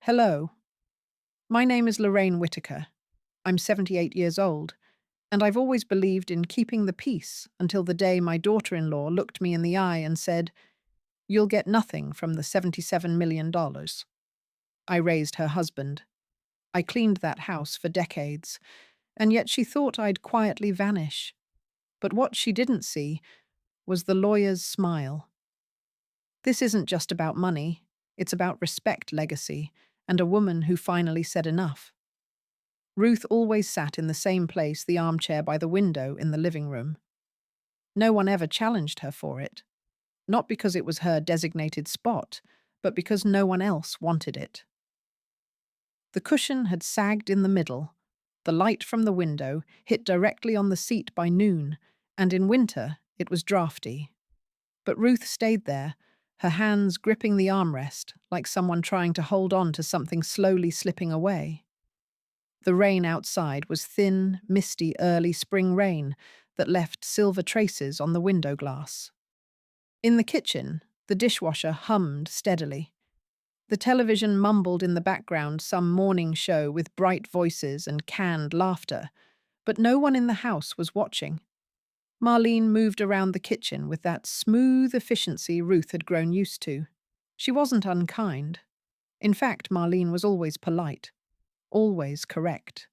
Hello, my name is Lorraine Whitaker. I'm 78 years old, and I've always believed in keeping the peace until the day my daughter-in-law looked me in the eye and said, "You'll get nothing from the $77 million." I raised her husband. I cleaned that house for decades, and yet she thought I'd quietly vanish. But what she didn't see was the lawyer's smile. This isn't just about money, it's about respect legacy and a woman who finally said enough. Ruth always sat in the same place, the armchair by the window in the living room. No one ever challenged her for it, not because it was her designated spot, but because no one else wanted it. The cushion had sagged in the middle. The light from the window hit directly on the seat by noon, and in winter it was drafty. But Ruth stayed there, her hands gripping the armrest like someone trying to hold on to something slowly slipping away. The rain outside was thin, misty early spring rain that left silver traces on the window glass. In the kitchen, the dishwasher hummed steadily. The television mumbled in the background some morning show with bright voices and canned laughter, but no one in the house was watching. Marlene moved around the kitchen with that smooth efficiency Ruth had grown used to. She wasn't unkind. In fact, Marlene was always polite, always correct.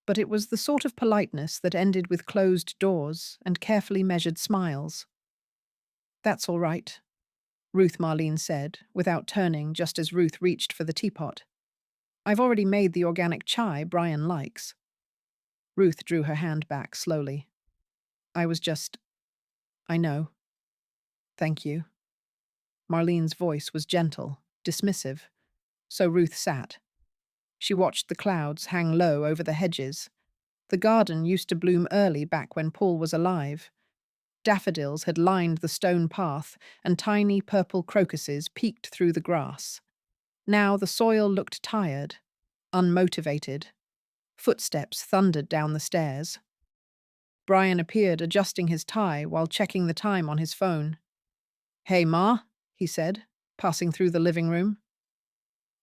But it was the sort of politeness that ended with closed doors and carefully measured smiles. "That's all right," Ruth Marlene said, without turning just as Ruth reached for the teapot. "I've already made the organic chai Brian likes." Ruth drew her hand back slowly. I know. Thank you." Marlene's voice was gentle, dismissive. So Ruth sat. She watched the clouds hang low over the hedges. The garden used to bloom early back when Paul was alive. Daffodils had lined the stone path, and tiny purple crocuses peeked through the grass. Now the soil looked tired, unmotivated. Footsteps thundered down the stairs. Brian appeared, adjusting his tie while checking the time on his phone. "Hey, Ma," he said, passing through the living room.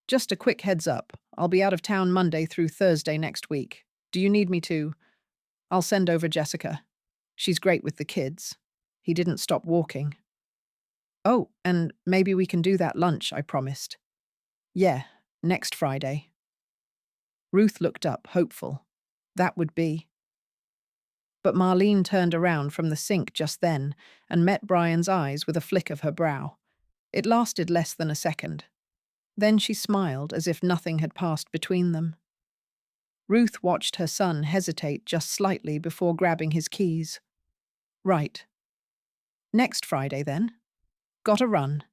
"Just a quick heads up. I'll be out of town Monday through Thursday next week. Do you need me to? I'll send over Jessica. She's great with the kids." He didn't stop walking. "Oh, and maybe we can do that lunch I promised." "Yeah, next Friday." Ruth looked up, hopeful. That would be. But Marlene turned around from the sink just then and met Brian's eyes with a flick of her brow. It lasted less than a second. Then she smiled as if nothing had passed between them. Ruth watched her son hesitate just slightly before grabbing his keys. "Right. Next Friday, then. Gotta run."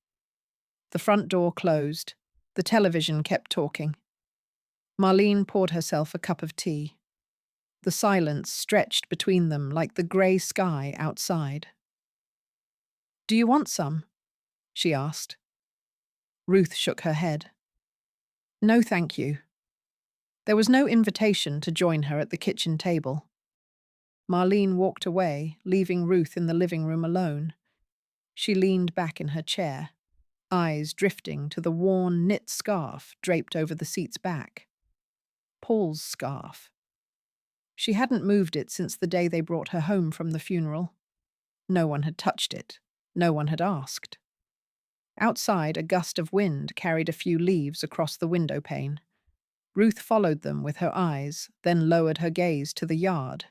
The front door closed. The television kept talking. Marlene poured herself a cup of tea. The silence stretched between them like the grey sky outside. "Do you want some?" she asked. Ruth shook her head. "No, thank you." There was no invitation to join her at the kitchen table. Marlene walked away, leaving Ruth in the living room alone. She leaned back in her chair, eyes drifting to the worn knit scarf draped over the seat's back. Paul's scarf. She hadn't moved it since the day they brought her home from the funeral. No one had touched it. No one had asked. Outside, a gust of wind carried a few leaves across the window pane. Ruth followed them with her eyes, then lowered her gaze to the yard.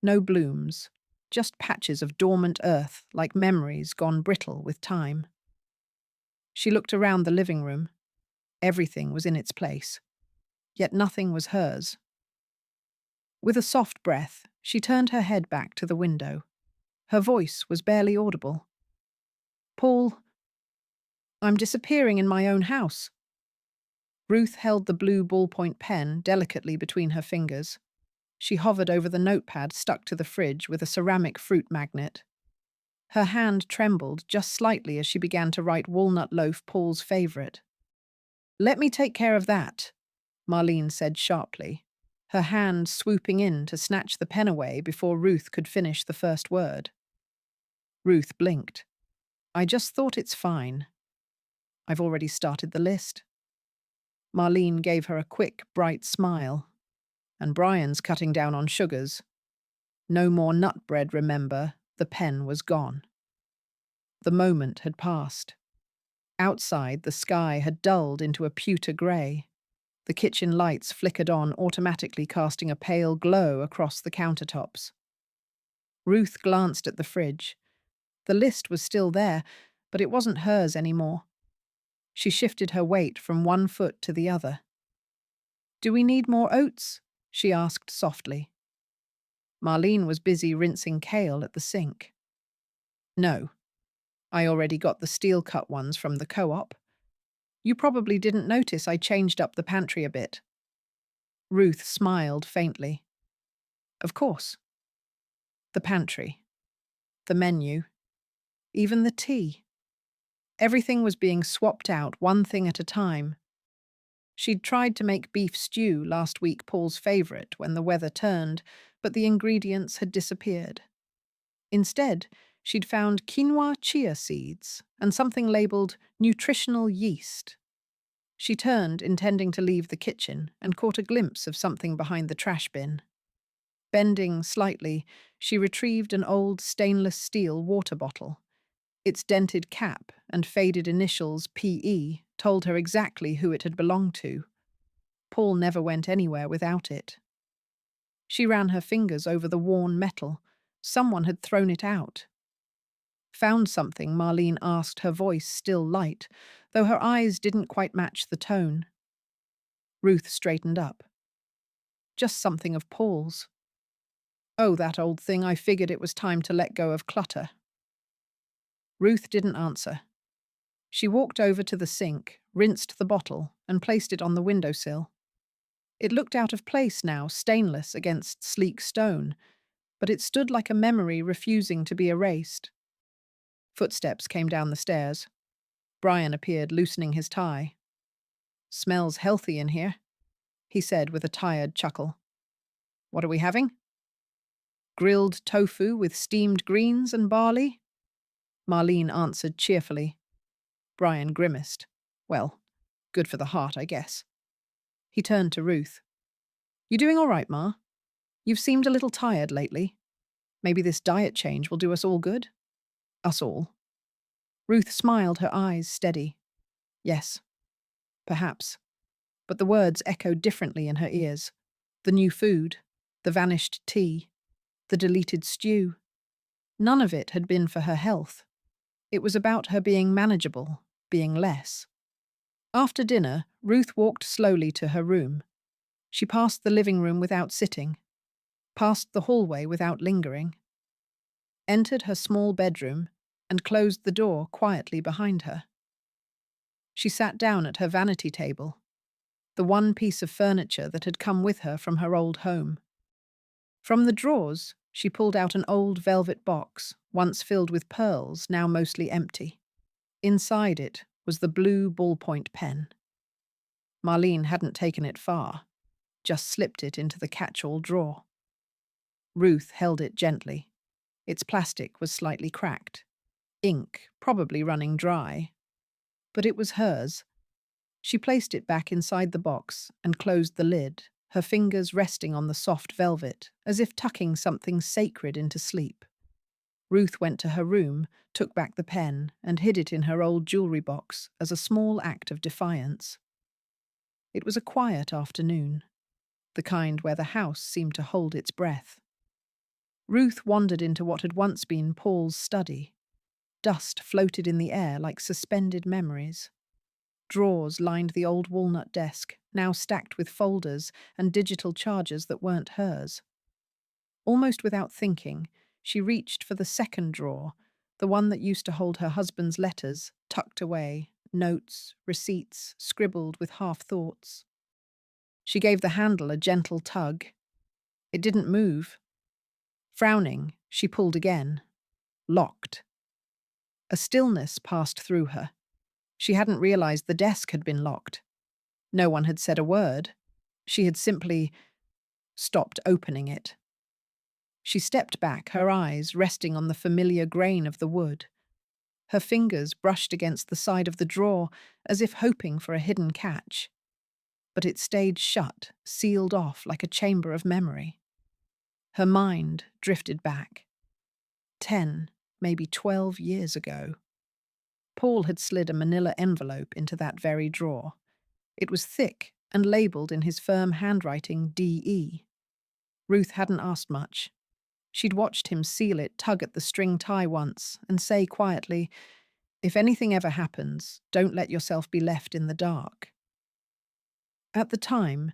No blooms, just patches of dormant earth like memories gone brittle with time. She looked around the living room. Everything was in its place, yet nothing was hers. With a soft breath, she turned her head back to the window. Her voice was barely audible. "Paul, I'm disappearing in my own house." Ruth held the blue ballpoint pen delicately between her fingers. She hovered over the notepad stuck to the fridge with a ceramic fruit magnet. Her hand trembled just slightly as she began to write walnut loaf, Paul's favorite. "Let me take care of that," Marlene said sharply, her hand swooping in to snatch the pen away before Ruth could finish the first word. Ruth blinked. "I just thought it's fine. I've already started the list." Marlene gave her a quick, bright smile. And Brian's cutting down on sugars. No more nut bread, remember. The pen was gone. The moment had passed. Outside, the sky had dulled into a pewter grey. The kitchen lights flickered on, automatically casting a pale glow across the countertops. Ruth glanced at the fridge. The list was still there, but it wasn't hers anymore. She shifted her weight from one foot to the other. "Do we need more oats?" she asked softly. Marlene was busy rinsing kale at the sink. "No, I already got the steel-cut ones from the co-op. You probably didn't notice I changed up the pantry a bit." Ruth smiled faintly. Of course. The pantry. The menu. Even the tea. Everything was being swapped out one thing at a time. She'd tried to make beef stew last week, Paul's favourite, when the weather turned, but the ingredients had disappeared. Instead, she'd found quinoa chia seeds and something labelled nutritional yeast. She turned, intending to leave the kitchen, and caught a glimpse of something behind the trash bin. Bending slightly, she retrieved an old stainless steel water bottle. Its dented cap and faded initials PE told her exactly who it had belonged to. Paul never went anywhere without it. She ran her fingers over the worn metal. Someone had thrown it out. "Found something?" Marlene asked, her voice still light, though her eyes didn't quite match the tone. Ruth straightened up. "Just something of Paul's." "Oh, that old thing. I figured it was time to let go of clutter." Ruth didn't answer. She walked over to the sink, rinsed the bottle, and placed it on the windowsill. It looked out of place now, stainless against sleek stone, but it stood like a memory refusing to be erased. Footsteps came down the stairs. Brian appeared, loosening his tie. "Smells healthy in here," he said with a tired chuckle. "What are we having?" "Grilled tofu with steamed greens and barley," Marlene answered cheerfully. Brian grimaced. "Well, good for the heart, I guess." He turned to Ruth. "You doing all right, Ma? You've seemed a little tired lately. Maybe this diet change will do us all good?" "Us all?" Ruth smiled, her eyes steady. "Yes, perhaps." But the words echoed differently in her ears. The new food, the vanished tea, the deleted stew. None of it had been for her health. It was about her being manageable, being less. After dinner, Ruth walked slowly to her room. She passed the living room without sitting, passed the hallway without lingering, entered her small bedroom, and closed the door quietly behind her. She sat down at her vanity table, the one piece of furniture that had come with her from her old home. From the drawers, she pulled out an old velvet box, once filled with pearls, now mostly empty. Inside it was the blue ballpoint pen. Marlene hadn't taken it far, just slipped it into the catch-all drawer. Ruth held it gently. Its plastic was slightly cracked. Ink probably running dry. But it was hers. She placed it back inside the box and closed the lid, her fingers resting on the soft velvet, as if tucking something sacred into sleep. Ruth went to her room, took back the pen, and hid it in her old jewelry box as a small act of defiance. It was a quiet afternoon, the kind where the house seemed to hold its breath. Ruth wandered into what had once been Paul's study. Dust floated in the air like suspended memories. Drawers lined the old walnut desk, now stacked with folders and digital chargers that weren't hers. Almost without thinking, she reached for the second drawer, the one that used to hold her husband's letters, tucked away, notes, receipts, scribbled with half-thoughts. She gave the handle a gentle tug. It didn't move. Frowning, she pulled again. Locked. A stillness passed through her. She hadn't realized the desk had been locked. No one had said a word. She had simply stopped opening it. She stepped back, her eyes resting on the familiar grain of the wood. Her fingers brushed against the side of the drawer, as if hoping for a hidden catch. but it stayed shut, sealed off like a chamber of memory. Her mind drifted back. 10, maybe 12 years ago. Paul had slid a manila envelope into that very drawer. It was thick and labelled in his firm handwriting D.E. Ruth hadn't asked much. She'd watched him seal it, tug at the string tie once, and say quietly, "If anything ever happens, don't let yourself be left in the dark." At the time,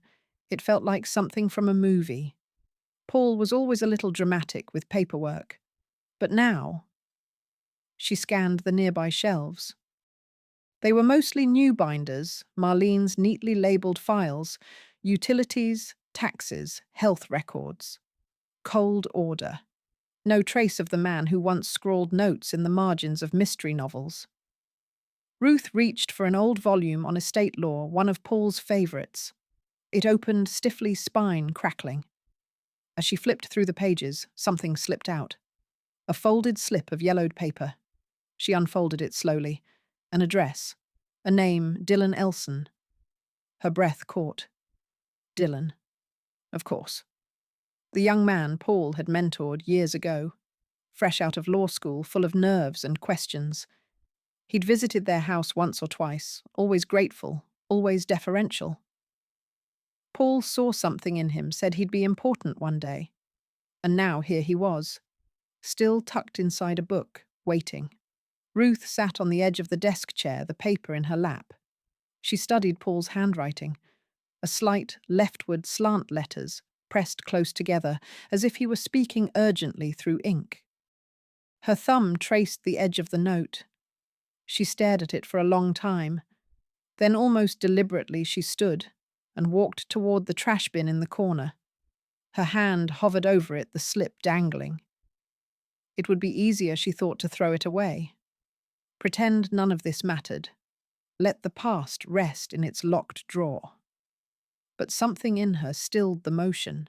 it felt like something from a movie. Paul was always a little dramatic with paperwork. But now, she scanned the nearby shelves. They were mostly new binders, Marlene's neatly labelled files, utilities, taxes, health records. Cold order. No trace of the man who once scrawled notes in the margins of mystery novels. Ruth reached for an old volume on estate law, one of Paul's favourites. It opened stiffly, spine crackling. As she flipped through the pages, something slipped out. A folded slip of yellowed paper. She unfolded it slowly. An address. A name, Dylan Elson. Her breath caught. Dylan. Of course. The young man Paul had mentored years ago. Fresh out of law school, full of nerves and questions. He'd visited their house once or twice, always grateful, always deferential. Paul saw something in him, said he'd be important one day. And now here he was, still tucked inside a book, waiting. Ruth sat on the edge of the desk chair, the paper in her lap. She studied Paul's handwriting, a slight leftward slant letters pressed close together, as if he were speaking urgently through ink. Her thumb traced the edge of the note. She stared at it for a long time. Then almost deliberately she stood and walked toward the trash bin in the corner. Her hand hovered over it, the slip dangling. It would be easier, she thought, to throw it away. Pretend none of this mattered. Let the past rest in its locked drawer. But something in her stilled the motion.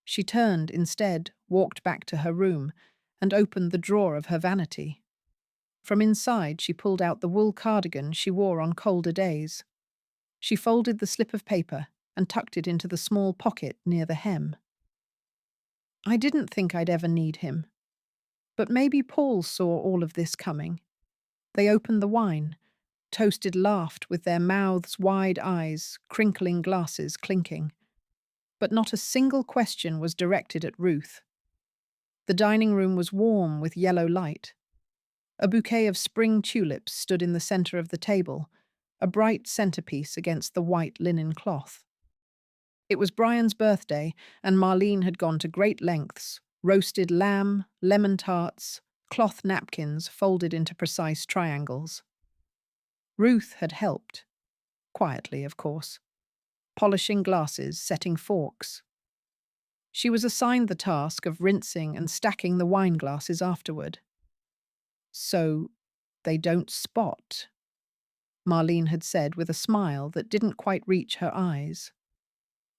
She turned instead, walked back to her room, and opened the drawer of her vanity. From inside she pulled out the wool cardigan she wore on colder days. She folded the slip of paper and tucked it into the small pocket near the hem. I didn't think I'd ever need him. But maybe Paul saw all of this coming. They opened the wine. Toasted laughed with their mouths wide, eyes, crinkling glasses clinking. But not a single question was directed at Ruth. The dining room was warm with yellow light. A bouquet of spring tulips stood in the center of the table, a bright centerpiece against the white linen cloth. It was Brian's birthday, and Marlene had gone to great lengths: roasted lamb, lemon tarts, cloth napkins folded into precise triangles. Ruth had helped, quietly, of course, polishing glasses, setting forks. She was assigned the task of rinsing and stacking the wine glasses afterward. So they don't spot, Marlene had said with a smile that didn't quite reach her eyes.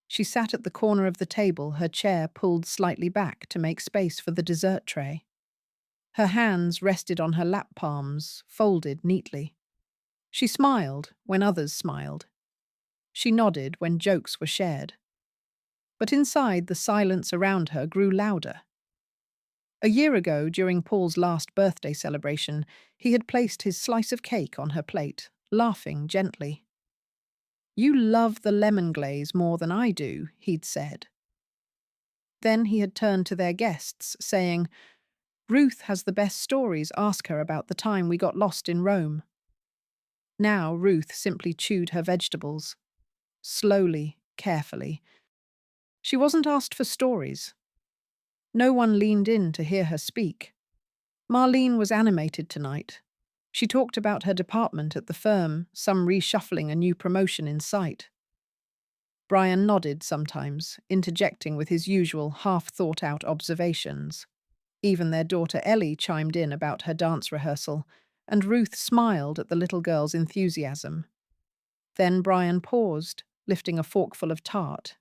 She sat at the corner of the table, her chair pulled slightly back to make space for the dessert tray. Her hands rested on her lap palms, folded neatly. She smiled when others smiled. She nodded when jokes were shared. But inside, the silence around her grew louder. A year ago, during Paul's last birthday celebration, he had placed his slice of cake on her plate, laughing gently. "You love the lemon glaze more than I do," he'd said. Then he had turned to their guests, saying, "Ruth has the best stories, ask her about the time we got lost in Rome." Now Ruth simply chewed her vegetables, slowly, carefully. She wasn't asked for stories. No one leaned in to hear her speak. Marlene was animated tonight. She talked about her department at the firm, some reshuffling, a new promotion in sight. Brian nodded sometimes, interjecting with his usual half-thought-out observations. Even their daughter Ellie chimed in about her dance rehearsal, and Ruth smiled at the little girl's enthusiasm. Then Brian paused, lifting a forkful of tart.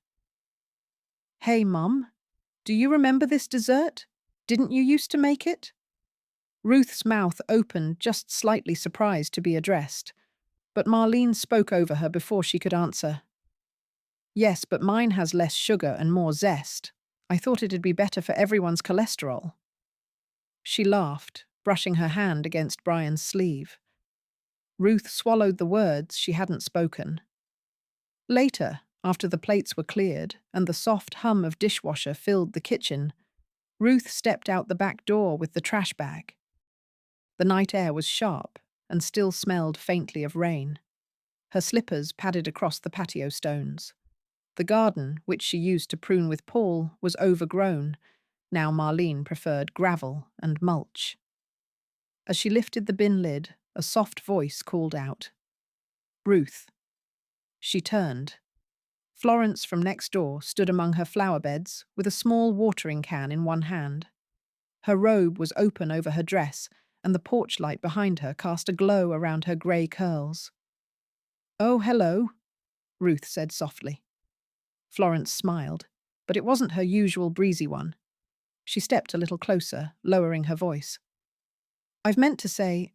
"Hey, Mum, do you remember this dessert? Didn't you used to make it?" Ruth's mouth opened, just slightly surprised to be addressed, but Marlene spoke over her before she could answer. Yes, but mine has less sugar and more zest. I thought it'd be better for everyone's cholesterol. She laughed, brushing her hand against Brian's sleeve. Ruth swallowed the words she hadn't spoken. Later, after the plates were cleared and the soft hum of dishwasher filled the kitchen, Ruth stepped out the back door with the trash bag. The night air was sharp and still smelled faintly of rain. Her slippers padded across the patio stones. The garden, which she used to prune with Paul, was overgrown. Now Marlene preferred gravel and mulch. As she lifted the bin lid, a soft voice called out, "Ruth." She turned. Florence from next door stood among her flower beds with a small watering can in one hand. Her robe was open over her dress, and the porch light behind her cast a glow around her grey curls. "Oh, hello," Ruth said softly. Florence smiled, but it wasn't her usual breezy one. She stepped a little closer, lowering her voice. "I've meant to say,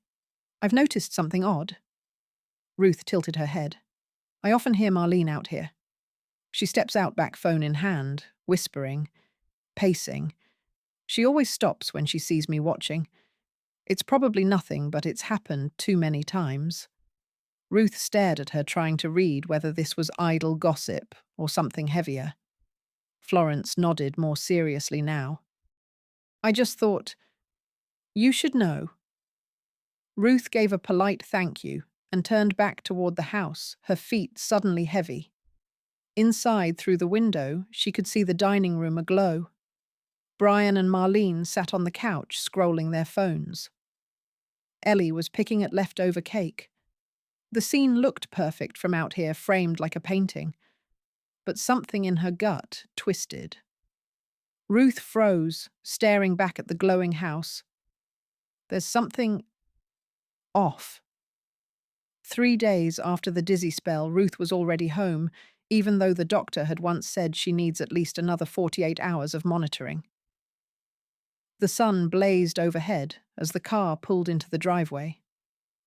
I've noticed something odd." Ruth tilted her head. "I often hear Marlene out here." She steps out back, phone in hand, whispering, pacing. She always stops when she sees me watching. It's probably nothing, but it's happened too many times. Ruth stared at her, trying to read whether this was idle gossip or something heavier. Florence nodded more seriously now. "I just thought, you should know." Ruth gave a polite thank you and turned back toward the house, her feet suddenly heavy. Inside, through the window, she could see the dining room aglow. Brian and Marlene sat on the couch, scrolling their phones. Ellie was picking at leftover cake. The scene looked perfect from out here, framed like a painting. But something in her gut twisted. Ruth froze, staring back at the glowing house. There's something off. 3 days after the dizzy spell, Ruth was already home, even though the doctor had once said she needs at least another 48 hours of monitoring. The sun blazed overhead as the car pulled into the driveway.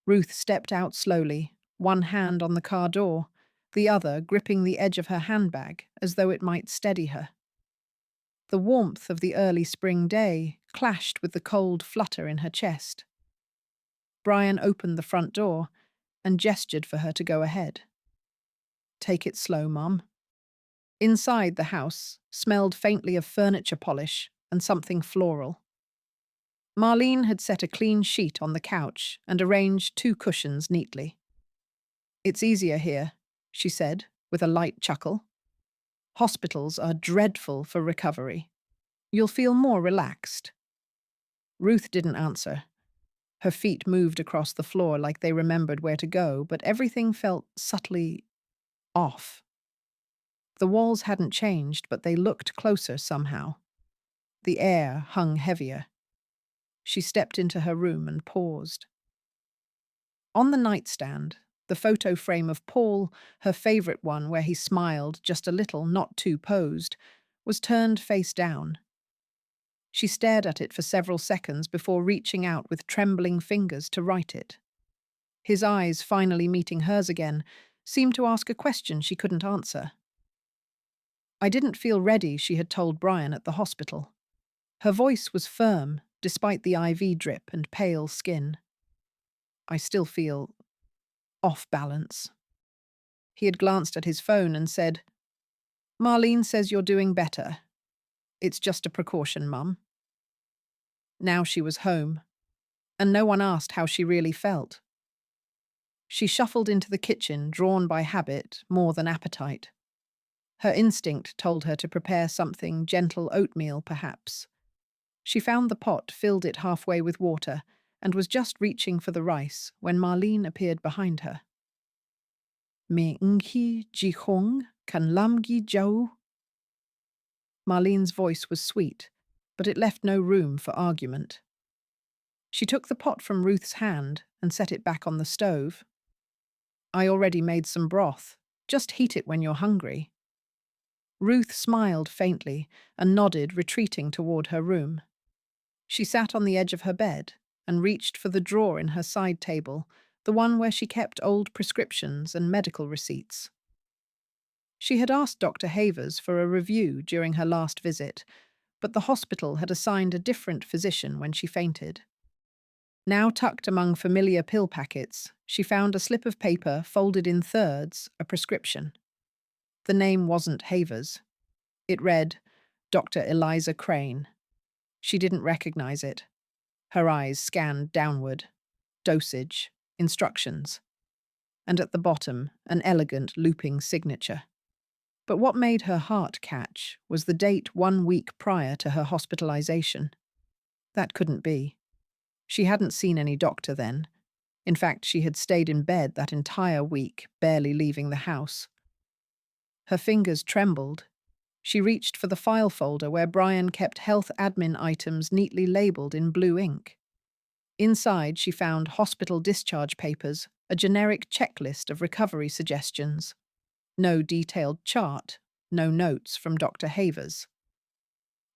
Ruth stepped out slowly, one hand on the car door, the other gripping the edge of her handbag as though it might steady her. The warmth of the early spring day clashed with the cold flutter in her chest. Brian opened the front door and gestured for her to go ahead. "Take it slow, Mum." Inside, the house smelled faintly of furniture polish and something floral. Marlene had set a clean sheet on the couch and arranged 2 cushions neatly. "It's easier here," she said, with a light chuckle. "Hospitals are dreadful for recovery. You'll feel more relaxed." Ruth didn't answer. Her feet moved across the floor like they remembered where to go, but everything felt subtly off. The walls hadn't changed, but they looked closer somehow. The air hung heavier. She stepped into her room and paused. On the nightstand, the photo frame of Paul, her favorite one where he smiled just a little, not too posed, was turned face down. She stared at it for several seconds before reaching out with trembling fingers to write it. His eyes, finally meeting hers again, seemed to ask a question she couldn't answer. "I didn't feel ready," she had told Brian at the hospital. Her voice was firm, despite the IV drip and pale skin. "I still feel off balance." He had glanced at his phone and said, "Marlene says you're doing better. It's just a precaution, Mum." Now she was home, and no one asked how she really felt. She shuffled into the kitchen, drawn by habit more than appetite. Her instinct told her to prepare something gentle, oatmeal perhaps. She found the pot, filled it halfway with water, and was just reaching for the rice when Marlene appeared behind her. "Me ngi jihong kan lamgi jau." Marlene's voice was sweet, but it left no room for argument. She took the pot from Ruth's hand and set it back on the stove. "I already made some broth. Just heat it when you're hungry." Ruth smiled faintly and nodded, retreating toward her room. She sat on the edge of her bed and reached for the drawer in her side table, the one where she kept old prescriptions and medical receipts. She had asked Dr. Havers for a review during her last visit, but the hospital had assigned a different physician when she fainted. Now tucked among familiar pill packets, she found a slip of paper folded in thirds, a prescription. The name wasn't Havers. It read, Dr. Eliza Crane. She didn't recognize it. Her eyes scanned downward. Dosage, instructions, and at the bottom, an elegant looping signature. But what made her heart catch was the date 1 week prior to her hospitalization. That couldn't be. She hadn't seen any doctor then. In fact, she had stayed in bed that entire week, barely leaving the house. Her fingers trembled. She reached for the file folder where Brian kept health admin items neatly labeled in blue ink. Inside, she found hospital discharge papers, a generic checklist of recovery suggestions. No detailed chart, no notes from Dr. Havers.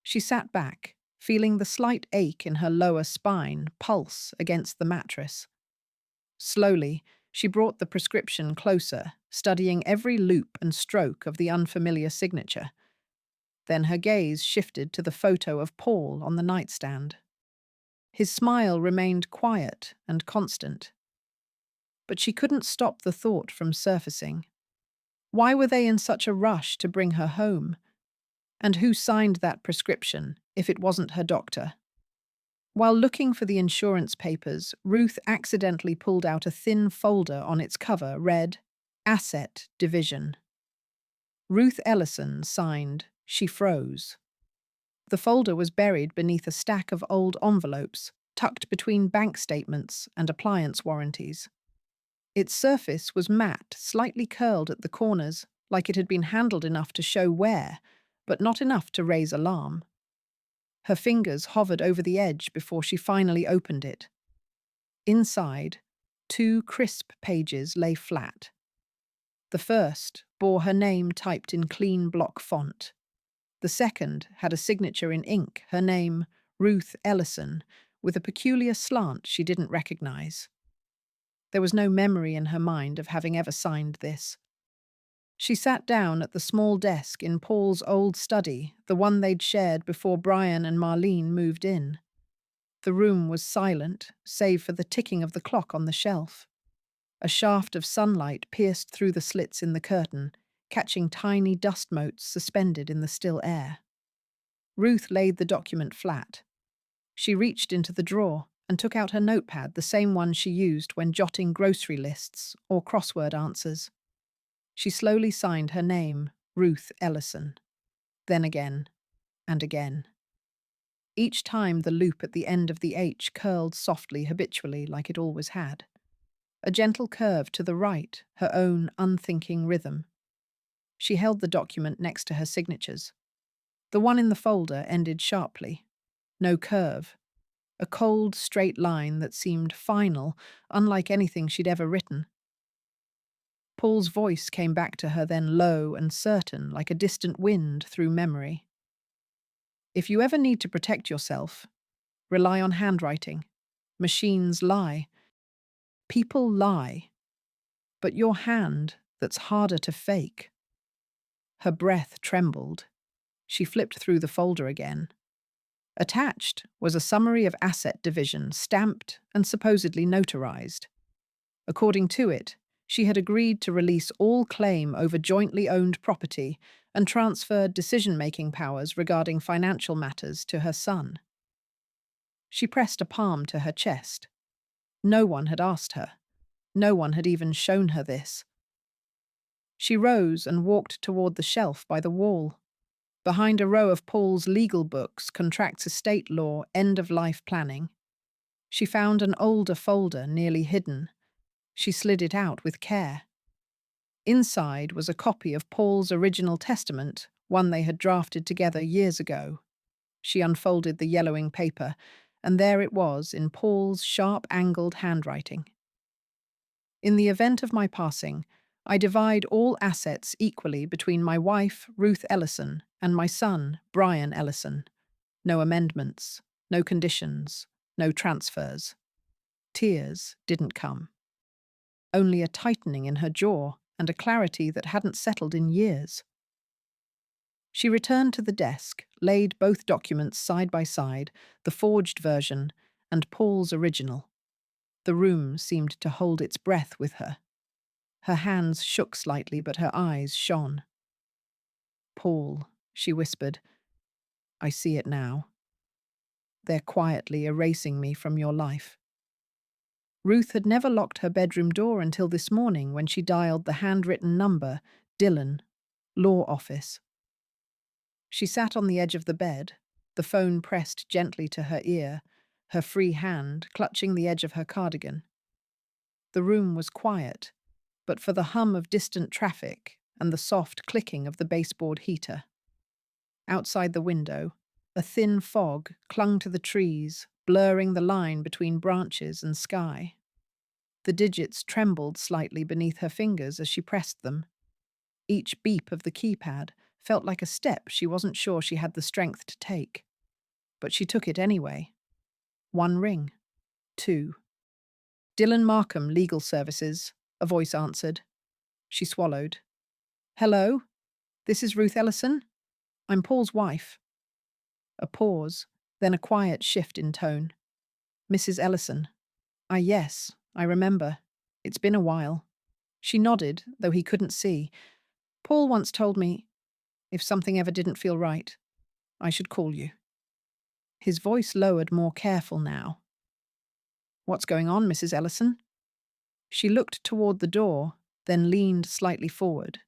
She sat back, feeling the slight ache in her lower spine pulse against the mattress. Slowly, she brought the prescription closer, studying every loop and stroke of the unfamiliar signature. Then her gaze shifted to the photo of Paul on the nightstand. His smile remained quiet and constant. But she couldn't stop the thought from surfacing. Why were they in such a rush to bring her home? And who signed that prescription, if it wasn't her doctor? While looking for the insurance papers, Ruth accidentally pulled out a thin folder on its cover read, Asset Division. Ruth Ellison signed. She froze. The folder was buried beneath a stack of old envelopes, tucked between bank statements and appliance warranties. Its surface was matte, slightly curled at the corners, like it had been handled enough to show wear, but not enough to raise alarm. Her fingers hovered over the edge before she finally opened it. Inside, 2 crisp pages lay flat. The first bore her name typed in clean block font. The second had a signature in ink, her name, Ruth Ellison, with a peculiar slant she didn't recognize. There was no memory in her mind of having ever signed this. She sat down at the small desk in Paul's old study, the one they'd shared before Brian and Marlene moved in. The room was silent, save for the ticking of the clock on the shelf. A shaft of sunlight pierced through the slits in the curtain, catching tiny dust motes suspended in the still air. Ruth laid the document flat. She reached into the drawer and took out her notepad, the same one she used when jotting grocery lists or crossword answers. She slowly signed her name, Ruth Ellison. Then again, and again. Each time the loop at the end of the H curled softly habitually like it always had. A gentle curve to the right, her own unthinking rhythm. She held the document next to her signatures. The one in the folder ended sharply. No curve. A cold, straight line that seemed final, unlike anything she'd ever written. Paul's voice came back to her then low and certain, like a distant wind through memory. If you ever need to protect yourself, rely on handwriting. Machines lie. People lie. But your hand, that's harder to fake. Her breath trembled. She flipped through the folder again. Attached was a summary of asset division, stamped and supposedly notarized. According to it, she had agreed to release all claim over jointly owned property and transferred decision-making powers regarding financial matters to her son. She pressed a palm to her chest. No one had asked her. No one had even shown her this. She rose and walked toward the shelf by the wall. Behind a row of Paul's legal books, contracts estate law, end-of-life planning. She found an older folder nearly hidden. She slid it out with care. Inside was a copy of Paul's original testament, one they had drafted together years ago. She unfolded the yellowing paper, and there it was in Paul's sharp-angled handwriting. In the event of my passing, I divide all assets equally between my wife, Ruth Ellison, and my son, Brian Ellison. No amendments, no conditions, no transfers. Tears didn't come. Only a tightening in her jaw and a clarity that hadn't settled in years. She returned to the desk, laid both documents side by side, the forged version and Paul's original. The room seemed to hold its breath with her. Her hands shook slightly, but her eyes shone. "Paul," she whispered, "I see it now. They're quietly erasing me from your life." Ruth had never locked her bedroom door until this morning when she dialed the handwritten number, Dillon, law office. She sat on the edge of the bed, the phone pressed gently to her ear, her free hand clutching the edge of her cardigan. The room was quiet, but for the hum of distant traffic and the soft clicking of the baseboard heater. Outside the window, a thin fog clung to the trees, blurring the line between branches and sky. The digits trembled slightly beneath her fingers as she pressed them. Each beep of the keypad felt like a step she wasn't sure she had the strength to take. But she took it anyway. One ring. Two. "Dillon Markham, Legal Services," a voice answered. She swallowed. "Hello? This is Ruth Ellison? I'm Paul's wife." A pause, then a quiet shift in tone. "Mrs. Ellison. Ah, yes, I remember. It's been a while." She nodded, though he couldn't see. "Paul once told me, if something ever didn't feel right, I should call you." His voice lowered, more careful now. "What's going on, Mrs. Ellison?" She looked toward the door, then leaned slightly forward.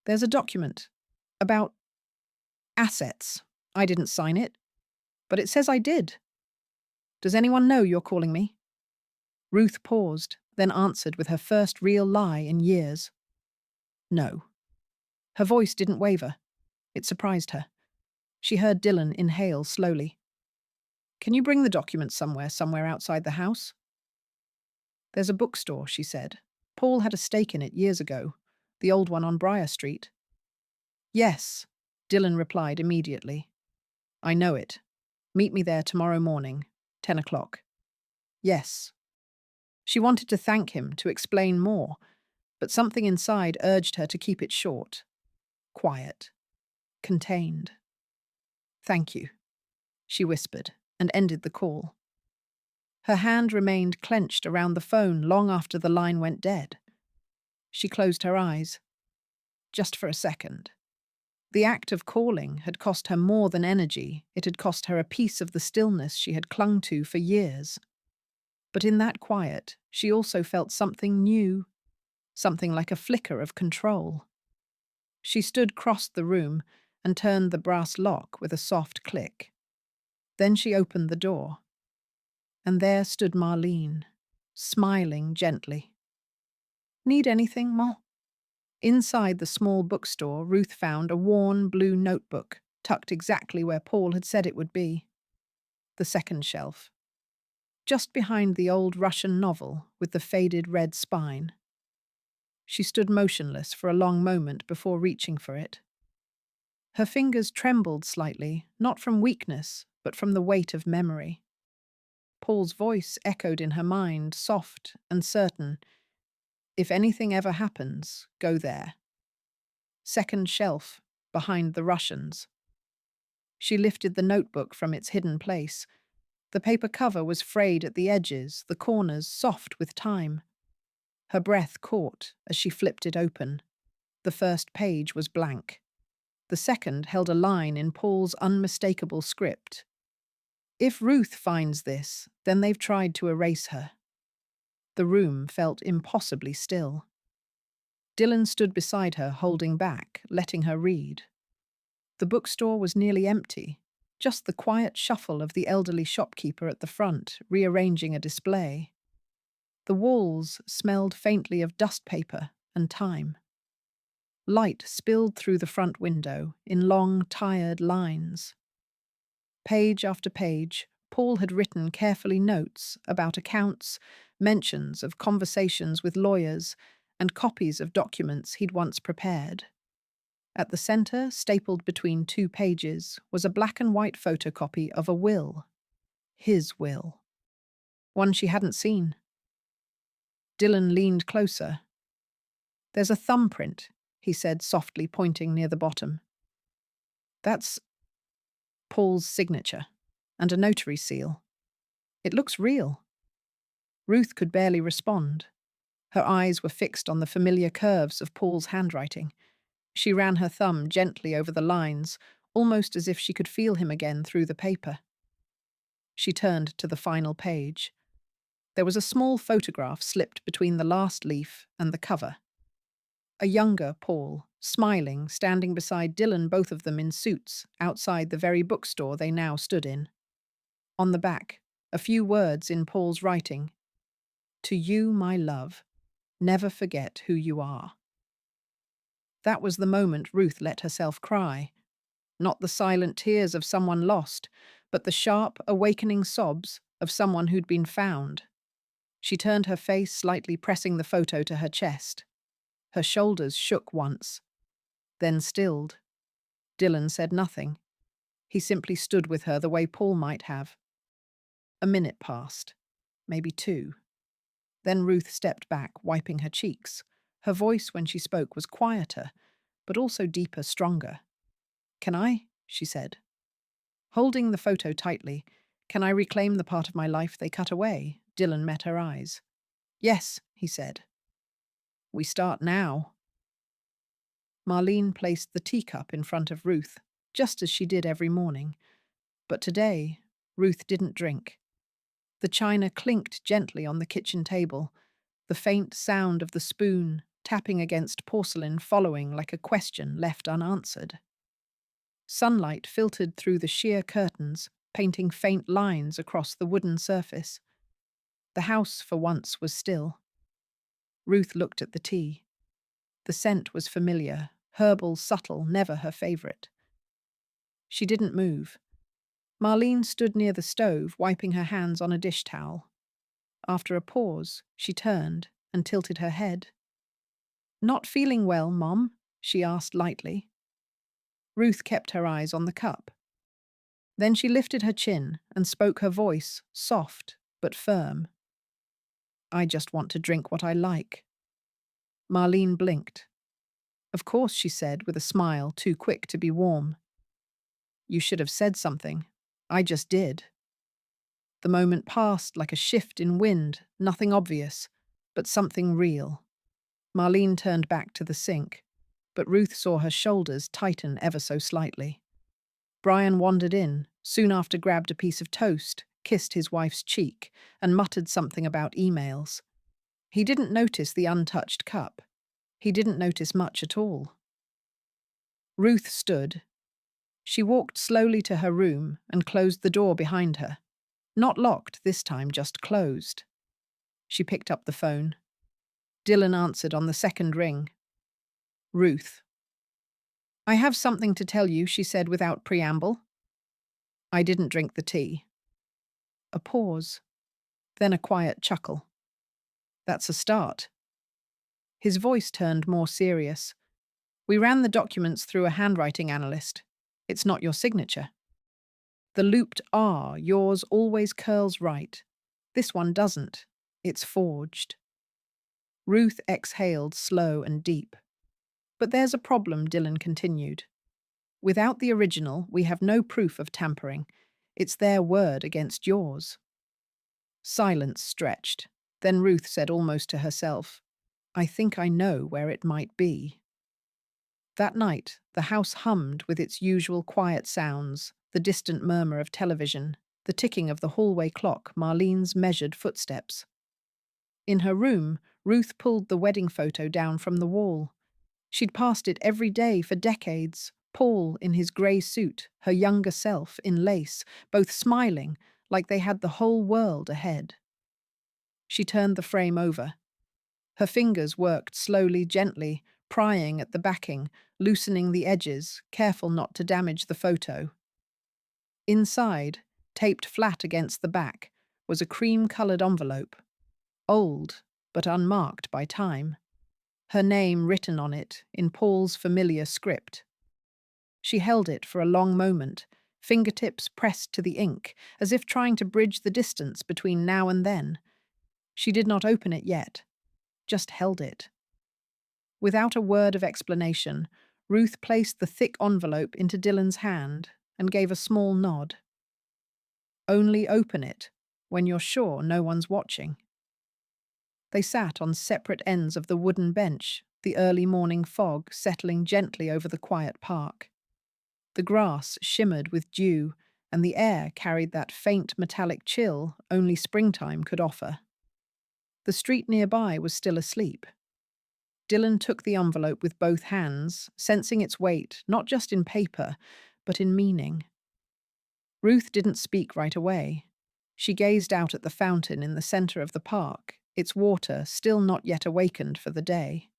"There's a document. About assets. I didn't sign it, but it says I did. Does anyone know you're calling me?" Ruth paused, then answered with her first real lie in years. "No." Her voice didn't waver. It surprised her. She heard Dillon inhale slowly. "Can you bring the document somewhere outside the house?" "There's a bookstore," she said. "Paul had a stake in it years ago, the old one on Briar Street." "Yes," Dillon replied immediately. "I know it. Meet me there tomorrow morning, 10 o'clock. "Yes." She wanted to thank him, to explain more, but something inside urged her to keep it short. Quiet. Contained. "Thank you," she whispered, and ended the call. Her hand remained clenched around the phone long after the line went dead. She closed her eyes. Just for a second. The act of calling had cost her more than energy. It had cost her a piece of the stillness she had clung to for years. But in that quiet, she also felt something new, something like a flicker of control. She stood across the room and turned the brass lock with a soft click. Then she opened the door. And there stood Marlene, smiling gently. "Need anything, Ma?" Inside the small bookstore, Ruth found a worn blue notebook, tucked exactly where Paul had said it would be. The second shelf. Just behind the old Russian novel with the faded red spine. She stood motionless for a long moment before reaching for it. Her fingers trembled slightly, not from weakness, but from the weight of memory. Paul's voice echoed in her mind, soft and certain. "If anything ever happens, go there. Second shelf, behind the Russians." She lifted the notebook from its hidden place. The paper cover was frayed at the edges, the corners soft with time. Her breath caught as she flipped it open. The first page was blank. The second held a line in Paul's unmistakable script. "If Ruth finds this, then they've tried to erase her." The room felt impossibly still. Dillon stood beside her, holding back, letting her read. The bookstore was nearly empty, just the quiet shuffle of the elderly shopkeeper at the front, rearranging a display. The walls smelled faintly of dust paper and time. Light spilled through the front window in long, tired lines. Page after page, Paul had written carefully notes about accounts, mentions of conversations with lawyers, and copies of documents he'd once prepared. At the center, stapled between two pages, was a black and white photocopy of a will. His will. One she hadn't seen. Dillon leaned closer. There's a thumbprint, he said softly, pointing near the bottom. That's Paul's signature, and a notary seal. It looks real. Ruth could barely respond. Her eyes were fixed on the familiar curves of Paul's handwriting. She ran her thumb gently over the lines, almost as if she could feel him again through the paper. She turned to the final page. There was a small photograph slipped between the last leaf and the cover. A younger Paul, smiling, standing beside Dylan, both of them in suits, outside the very bookstore they now stood in. On the back, a few words in Paul's writing. To you, my love, never forget who you are. That was the moment Ruth let herself cry. Not the silent tears of someone lost, but the sharp, awakening sobs of someone who'd been found. She turned her face, slightly pressing the photo to her chest. Her shoulders shook once, then stilled. Dylan said nothing. He simply stood with her the way Paul might have. A minute passed, maybe 2. Then Ruth stepped back, wiping her cheeks. Her voice, when she spoke, was quieter, but also deeper, stronger. Can I? She said. Holding the photo tightly, can I reclaim the part of my life they cut away? Dylan met her eyes. Yes, he said. We start now. Marlene placed the teacup in front of Ruth, just as she did every morning. But today, Ruth didn't drink. The china clinked gently on the kitchen table, the faint sound of the spoon tapping against porcelain following like a question left unanswered. Sunlight filtered through the sheer curtains, painting faint lines across the wooden surface. The house, for once, was still. Ruth looked at the tea. The scent was familiar, herbal, subtle, never her favorite. She didn't move. Marlene stood near the stove, wiping her hands on a dish towel. After a pause, she turned and tilted her head. Not feeling well, Mom? She asked lightly. Ruth kept her eyes on the cup. Then she lifted her chin and spoke, her voice soft but firm. I just want to drink what I like. Marlene blinked. Of course, she said with a smile too quick to be warm. You should have said something. I just did. The moment passed like a shift in wind, nothing obvious, but something real. Marlene turned back to the sink, but Ruth saw her shoulders tighten ever so slightly. Brian wandered in, soon after grabbed a piece of toast, kissed his wife's cheek, and muttered something about emails. He didn't notice the untouched cup. He didn't notice much at all. Ruth stood. She walked slowly to her room and closed the door behind her. Not locked this time, just closed. She picked up the phone. Dylan answered on the second ring. Ruth. I have something to tell you, she said without preamble. I didn't drink the tea. A pause, then a quiet chuckle. That's a start. His voice turned more serious. We ran the documents through a handwriting analyst. It's not your signature. The looped R, yours, always curls right. This one doesn't. It's forged. Ruth exhaled slow and deep. But there's a problem, Dylan continued. Without the original, we have no proof of tampering. It's their word against yours. Silence stretched. Then Ruth said almost to herself, I think I know where it might be. That night, the house hummed with its usual quiet sounds, the distant murmur of television, the ticking of the hallway clock, Marlene's measured footsteps. In her room, Ruth pulled the wedding photo down from the wall. She'd passed it every day for decades, Paul in his grey suit, her younger self in lace, both smiling like they had the whole world ahead. She turned the frame over. Her fingers worked slowly, gently, prying at the backing, loosening the edges, careful not to damage the photo. Inside, taped flat against the back, was a cream-coloured envelope. Old, but unmarked by time. Her name written on it in Paul's familiar script. She held it for a long moment, fingertips pressed to the ink, as if trying to bridge the distance between now and then. She did not open it yet, just held it. Without a word of explanation, Ruth placed the thick envelope into Dylan's hand and gave a small nod. Only open it when you're sure no one's watching. They sat on separate ends of the wooden bench, the early morning fog settling gently over the quiet park. The grass shimmered with dew, and the air carried that faint metallic chill only springtime could offer. The street nearby was still asleep. Dylan took the envelope with both hands, sensing its weight not just in paper, but in meaning. Ruth didn't speak right away. She gazed out at the fountain in the center of the park, its water still not yet awakened for the day.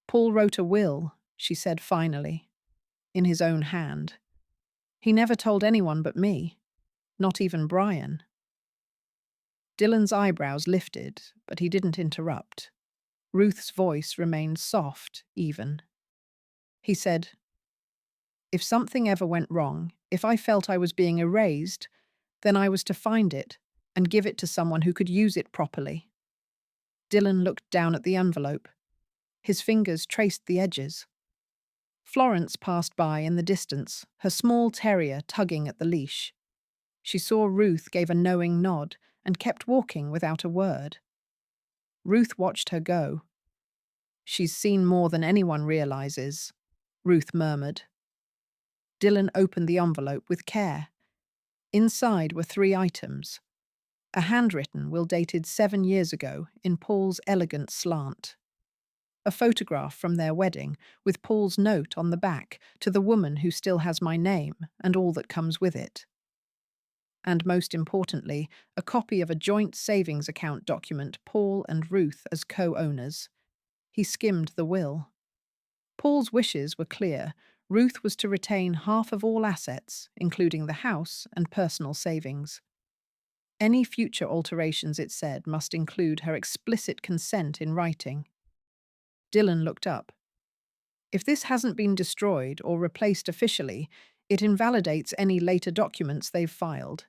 Paul wrote a will, she said finally, in his own hand. He never told anyone but me, not even Brian. Dylan's eyebrows lifted, but he didn't interrupt. Ruth's voice remained soft, even. He said, "If something ever went wrong, if I felt I was being erased, then I was to find it and give it to someone who could use it properly." Dylan looked down at the envelope. His fingers traced the edges. Florence passed by in the distance, her small terrier tugging at the leash. She saw Ruth gave a knowing nod and kept walking without a word. Ruth watched her go. "She's seen more than anyone realizes," Ruth murmured. Dylan opened the envelope with care. Inside were 3 items. A handwritten will dated 7 years ago in Paul's elegant slant. A photograph from their wedding, with Paul's note on the back, "To the woman who still has my name, and all that comes with it." And most importantly, a copy of a joint savings account document Paul and Ruth as co-owners. He skimmed the will. Paul's wishes were clear. Ruth was to retain half of all assets, including the house and personal savings. Any future alterations, it said, must include her explicit consent in writing. Dylan looked up. "If this hasn't been destroyed or replaced officially, it invalidates any later documents they've filed,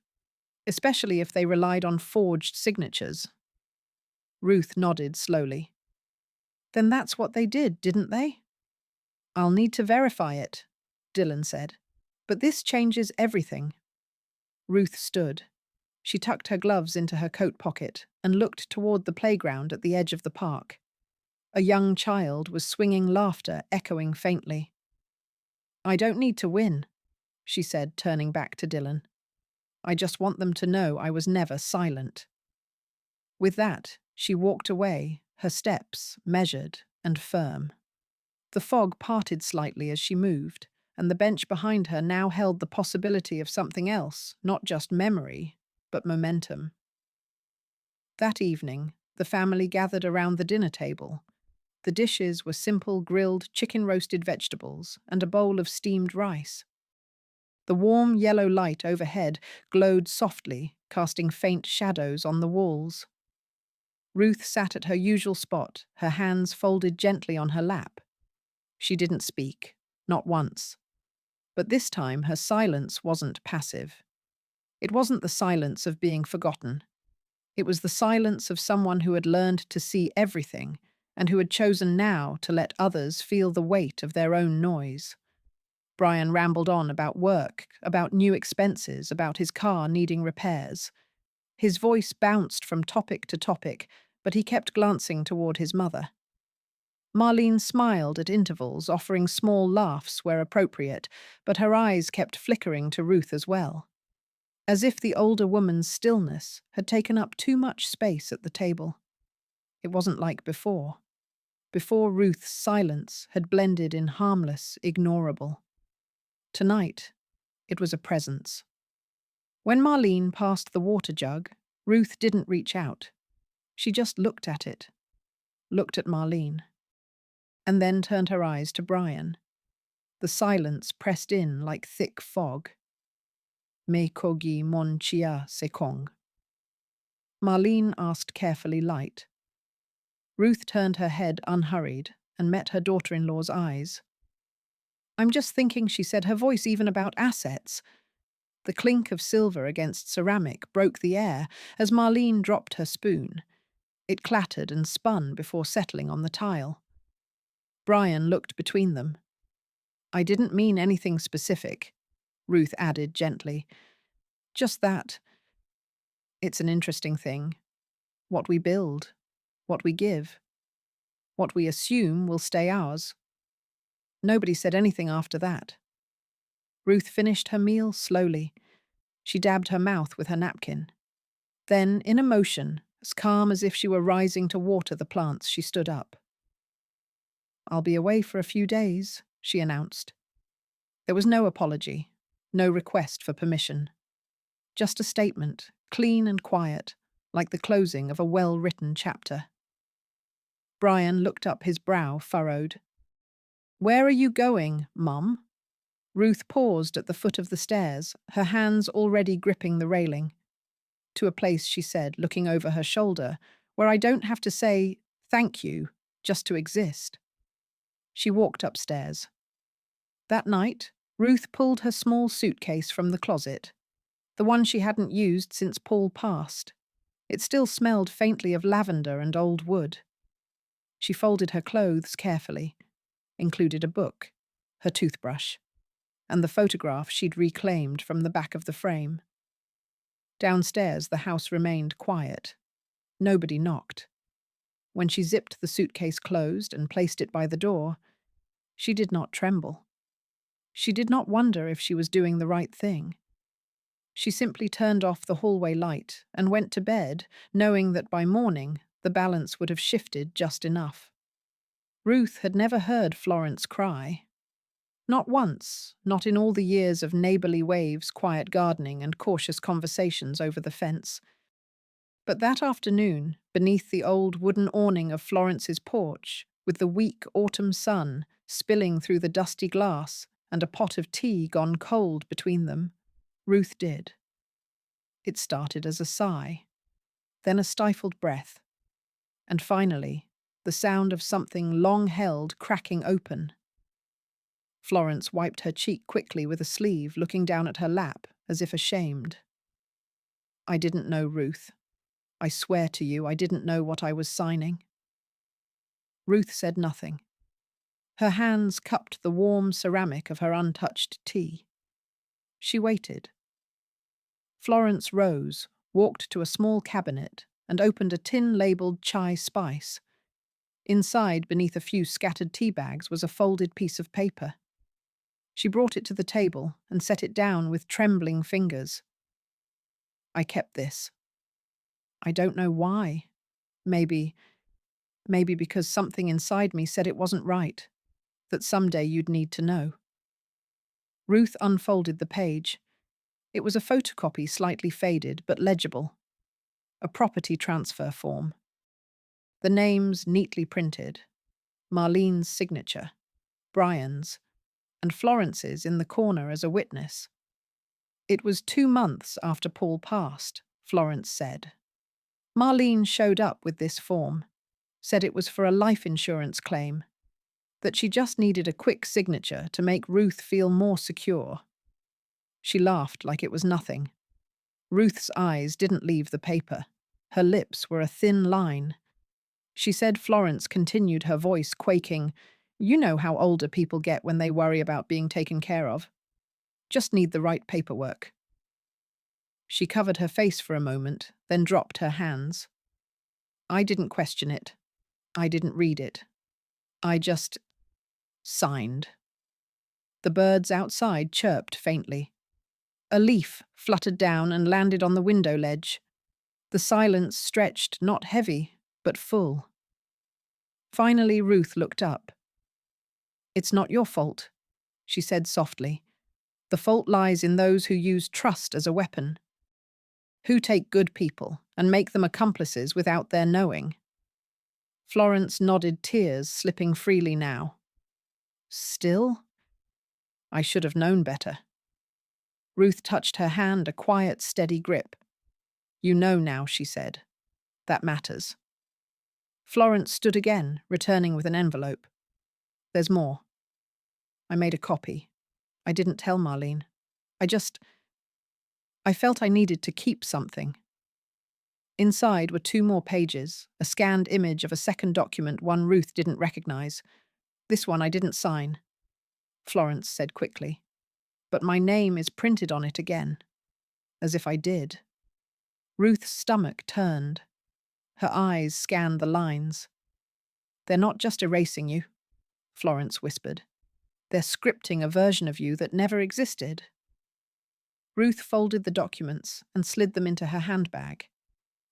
especially if they relied on forged signatures." Ruth nodded slowly. "Then that's what they did, didn't they?" "I'll need to verify it," Dylan said. "But this changes everything." Ruth stood. She tucked her gloves into her coat pocket and looked toward the playground at the edge of the park. A young child was swinging laughter echoing faintly. "I don't need to win," she said, turning back to Dylan. "I just want them to know I was never silent." With that, she walked away, her steps measured and firm. The fog parted slightly as she moved, and the bench behind her now held the possibility of something else, not just memory, but momentum. That evening, the family gathered around the dinner table. The dishes were simple grilled chicken-roasted vegetables and a bowl of steamed rice. The warm yellow light overhead glowed softly, casting faint shadows on the walls. Ruth sat at her usual spot, her hands folded gently on her lap. She didn't speak, not once. But this time her silence wasn't passive. It wasn't the silence of being forgotten. It was the silence of someone who had learned to see everything and who had chosen now to let others feel the weight of their own noise. Brian rambled on about work, about new expenses, about his car needing repairs. His voice bounced from topic to topic, but he kept glancing toward his mother. Marlene smiled at intervals, offering small laughs where appropriate, but her eyes kept flickering to Ruth as well, as if the older woman's stillness had taken up too much space at the table. It wasn't like before. Before, Ruth's silence had blended in harmless, ignorable. Tonight, it was a presence. When Marlene passed the water jug, Ruth didn't reach out. She just looked at it, looked at Marlene, and then turned her eyes to Brian. The silence pressed in like thick fog. "Me kogi mon chia sekong." Marlene asked carefully light. Ruth turned her head unhurried and met her daughter-in-law's eyes. "I'm just thinking," she said, her voice even about assets. The clink of silver against ceramic broke the air as Marlene dropped her spoon. It clattered and spun before settling on the tile. Brian looked between them. I didn't mean anything specific, Ruth added gently. Just that. It's an interesting thing. What we build, what we give, what we assume will stay ours. Nobody said anything after that. Ruth finished her meal slowly. She dabbed her mouth with her napkin. Then, in a motion, as calm as if she were rising to water the plants, she stood up. I'll be away for a few days, she announced. There was no apology, no request for permission. Just a statement, clean and quiet, like the closing of a well-written chapter. Brian looked up, his brow furrowed. Where are you going, Mum? Ruth paused at the foot of the stairs, her hands already gripping the railing. To a place, she said, looking over her shoulder, where I don't have to say thank you just to exist. She walked upstairs. That night, Ruth pulled her small suitcase from the closet, the one she hadn't used since Paul passed. It still smelled faintly of lavender and old wood. She folded her clothes carefully, included a book, her toothbrush, and the photograph she'd reclaimed from the back of the frame. Downstairs, the house remained quiet. Nobody knocked. When she zipped the suitcase closed and placed it by the door, she did not tremble. She did not wonder if she was doing the right thing. She simply turned off the hallway light and went to bed, knowing that by morning the balance would have shifted just enough. Ruth had never heard Florence cry. Not once, not in all the years of neighbourly waves, quiet gardening, and cautious conversations over the fence. But that afternoon, beneath the old wooden awning of Florence's porch, with the weak autumn sun spilling through the dusty glass and a pot of tea gone cold between them, Ruth did. It started as a sigh, then a stifled breath, and finally, the sound of something long held cracking open. Florence wiped her cheek quickly with a sleeve, looking down at her lap, as if ashamed. I didn't know, Ruth. I swear to you, I didn't know what I was signing. Ruth said nothing. Her hands cupped the warm ceramic of her untouched tea. She waited. Florence rose, walked to a small cabinet, and opened a tin labelled chai spice. Inside, beneath a few scattered tea bags, was a folded piece of paper. She brought it to the table and set it down with trembling fingers. I kept this. I don't know why. Maybe because something inside me said it wasn't right, that someday you'd need to know. Ruth unfolded the page. It was a photocopy, slightly faded, but legible. A property transfer form. The names neatly printed. Marlene's signature, Brian's, and Florence's in the corner as a witness. It was 2 months after Paul passed, Florence said. Marlene showed up with this form, said it was for a life insurance claim, that she just needed a quick signature to make Ruth feel more secure. She laughed like it was nothing. Ruth's eyes didn't leave the paper. Her lips were a thin line. She said Florence continued, her voice quaking, "You know how older people get when they worry about being taken care of. Just need the right paperwork." She covered her face for a moment, then dropped her hands. I didn't question it. I didn't read it. I just signed. The birds outside chirped faintly. A leaf fluttered down and landed on the window ledge. The silence stretched, not heavy, but full. Finally, Ruth looked up. "It's not your fault," she said softly. "The fault lies in those who use trust as a weapon, who take good people and make them accomplices without their knowing." Florence nodded, tears slipping freely now. "Still? I should have known better." Ruth touched her hand, a quiet, steady grip. "You know now," she said. "That matters." Florence stood again, returning with an envelope. "There's more. I made a copy. I didn't tell Marlene. I felt I needed to keep something." Inside were 2 more pages, a scanned image of a second document, one Ruth didn't recognize. This one I didn't sign, Florence said quickly. But my name is printed on it again, as if I did. Ruth's stomach turned. Her eyes scanned the lines. They're not just erasing you, Florence whispered. They're scripting a version of you that never existed. Ruth folded the documents and slid them into her handbag.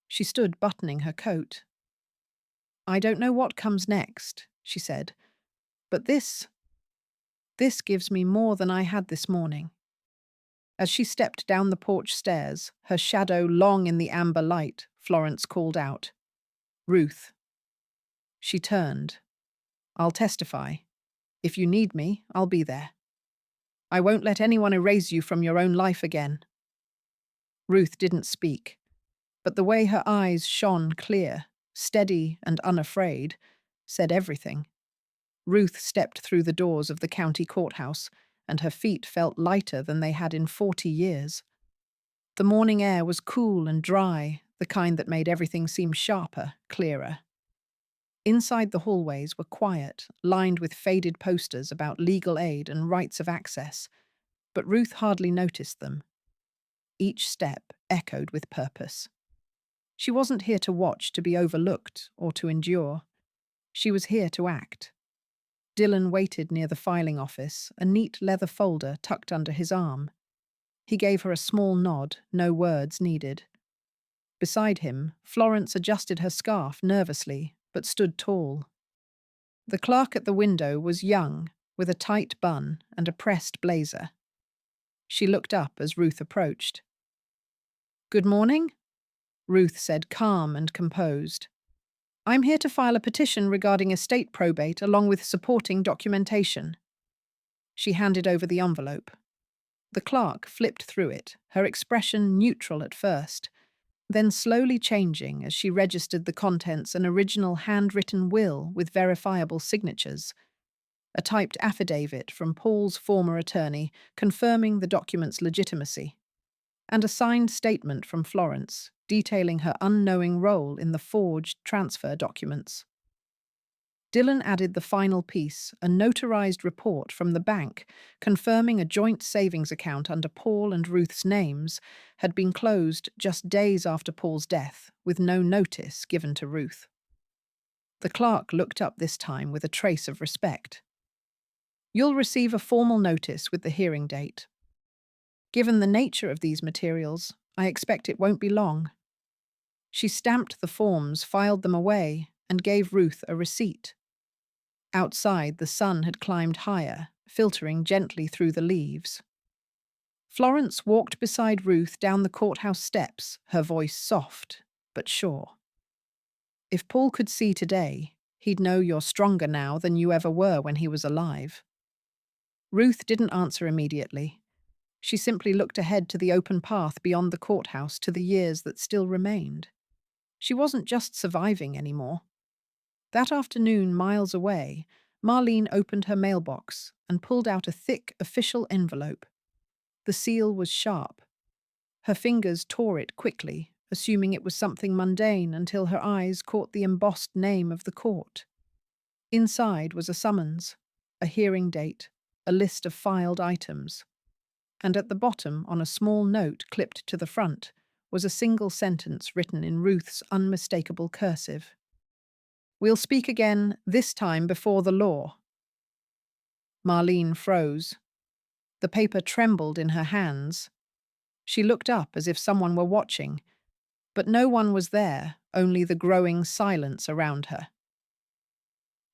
She stood buttoning her coat. I don't know what comes next, she said, but this gives me more than I had this morning. As she stepped down the porch stairs, her shadow long in the amber light, Florence called out, Ruth. She turned. I'll testify. If you need me, I'll be there. I won't let anyone erase you from your own life again. Ruth didn't speak, but the way her eyes shone clear, steady and unafraid, said everything. Ruth stepped through the doors of the county courthouse, and her feet felt lighter than they had in 40 years. The morning air was cool and dry, the kind that made everything seem sharper, clearer. Inside the hallways were quiet, lined with faded posters about legal aid and rights of access, but Ruth hardly noticed them. Each step echoed with purpose. She wasn't here to watch, to be overlooked, or to endure. She was here to act. Dylan waited near the filing office, a neat leather folder tucked under his arm. He gave her a small nod, no words needed. Beside him, Florence adjusted her scarf nervously, but stood tall. The clerk at the window was young, with a tight bun and a pressed blazer. She looked up as Ruth approached. Good morning, Ruth said, calm and composed. I'm here to file a petition regarding estate probate along with supporting documentation. She handed over the envelope. The clerk flipped through it, her expression neutral at first, then slowly changing as she registered the contents an original handwritten will with verifiable signatures, a typed affidavit from Paul's former attorney confirming the document's legitimacy, and a signed statement from Florence detailing her unknowing role in the forged transfer documents. Dylan added the final piece, a notarized report from the bank confirming a joint savings account under Paul and Ruth's names had been closed just days after Paul's death, with no notice given to Ruth. The clerk looked up this time with a trace of respect. You'll receive a formal notice with the hearing date. Given the nature of these materials, I expect it won't be long. She stamped the forms, filed them away, and gave Ruth a receipt. Outside, the sun had climbed higher, filtering gently through the leaves. Florence walked beside Ruth down the courthouse steps, her voice soft but sure. If Paul could see today, he'd know you're stronger now than you ever were when he was alive. Ruth didn't answer immediately. She simply looked ahead to the open path beyond the courthouse to the years that still remained. She wasn't just surviving anymore. That afternoon, miles away, Marlene opened her mailbox and pulled out a thick, official envelope. The seal was sharp. Her fingers tore it quickly, assuming it was something mundane until her eyes caught the embossed name of the court. Inside was a summons, a hearing date, a list of filed items. And at the bottom, on a small note clipped to the front, was a single sentence written in Ruth's unmistakable cursive. We'll speak again, this time before the law. Marlene froze. The paper trembled in her hands. She looked up as if someone were watching, but no one was there, only the growing silence around her.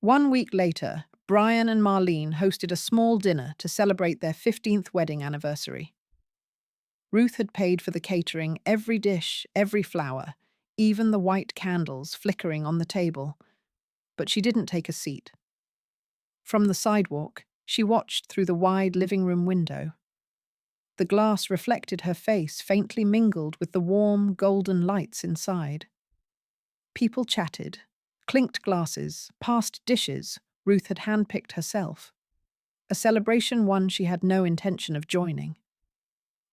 1 week later, Brian and Marlene hosted a small dinner to celebrate their 15th wedding anniversary. Ruth had paid for the catering, every dish, every flower, even the white candles flickering on the table, but she didn't take a seat. From the sidewalk, she watched through the wide living room window. The glass reflected her face, faintly mingled with the warm, golden lights inside. People chatted, clinked glasses, passed dishes Ruth had handpicked herself, a celebration one she had no intention of joining.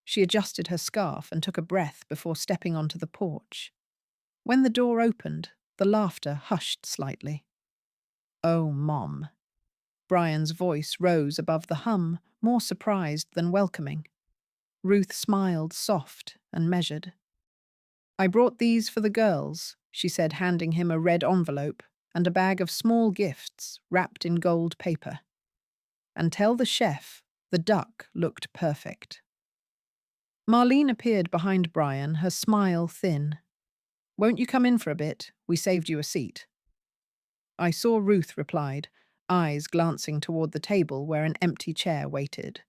She adjusted her scarf and took a breath before stepping onto the porch. When the door opened, the laughter hushed slightly. Oh, Mom. Brian's voice rose above the hum, more surprised than welcoming. Ruth smiled, soft and measured. "I brought these for the girls," she said, handing him a red envelope and a bag of small gifts wrapped in gold paper. "And tell the chef the duck looked perfect." Marlene appeared behind Brian, her smile thin. "Won't you come in for a bit? We saved you a seat." "I saw," Ruth replied, eyes glancing toward the table where an empty chair waited.